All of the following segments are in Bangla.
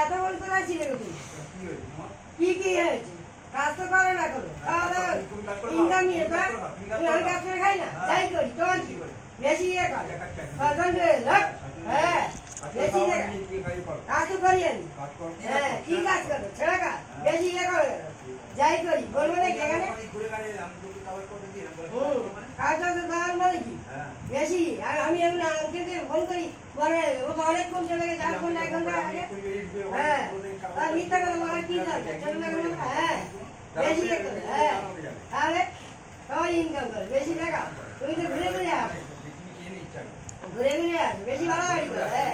এত বলতে পারছি না কি কি হয়েছে কাজ তো করে না কোনো ইনকাম নিয়ে তো আমি কাজ করে খাই না যাই করি তোমার কি বেশি ইয়ে করে হ্যাঁ বেশি কাজ তো করি আমি হ্যাঁ কি কাজ করো ছেড়ে কাজ বেশি ইয়ে করে যাই করি বলবো না এখানে কাজটা তো দেওয়ার মানে কি বেশি আর আমি আমাকে ফোন করি পরে ওকে অনেকক্ষণ চলে গেছে 4 ঘন্টা 1 ঘন্টা আগে হ্যাঁ আর মিথ্যা কথা বলার কি দরকার চলে না হ্যাঁ বেশি হ্যাঁ তাহলে সবাই ইনকাম করে বেশি টাকা তুই তো ঘুরে ঘুরে আস ঘুরে ঘুরে আস বেশি বাড়াবাড়ি করে হ্যাঁ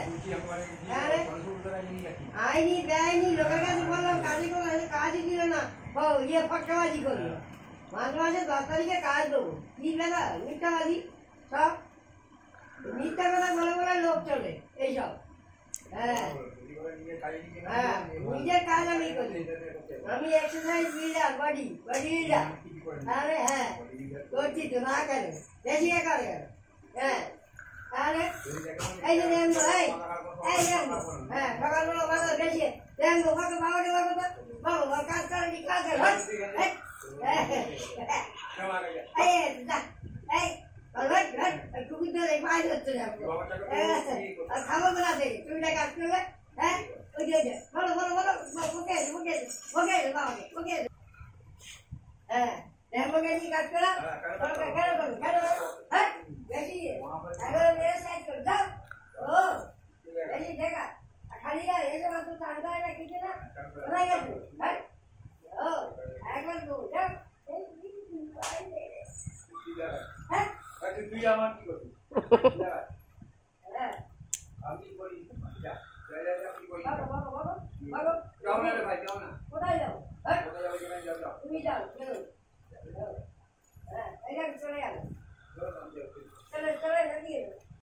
আইনি বেআইনি লোকের কাছে বললাম কাজে করে কাজই দিল না ও ইয়ে ফটকাবাজি করলো মাঝে মাঝে 10 তারিখে কাজ দেবো কি বেলা মিথ্যাবাজি সব মিথ্যা কথা বলে বলে লোক চলে এইসব হ্যাঁ হ্যাঁ নিজের কাজ আমি করি আমি এক্সারসাইজ লিডার বডি লিডার তাহলে হ্যাঁ করছি তো না কেন বেশি করে হ্যাঁ তাহলে এই যে রেঙ্গো এই রেঙ্গো হ্যাঁ সকালবেলা বাবা বেশি রেঙ্গো বাবাকে বাবা কাজ করে কি কাজ করে খাবো বলা দে তুমি কাজ করবে হ্যাঁ ওই যে বলো বলো বলো ওকে বাবাকে হ্যাঁ রেঙ্গোকে কি কাজ করা কেন হ্যাঁ বেশি এখন মেরে সাইড করে যাও ও বেশি দেখা খালি আর এসে মাত্র চান করে না কিছু না কোথায় গেছো হ্যাঁ ও একবার তো যাও হ্যাঁ তুই আমার কি করবি হ্যাঁ আমি করি যা কি করি বাবা যাও না রে ভাই যাও না কোথায় যাও হ্যাঁ কোথায় যাও তুমি যাও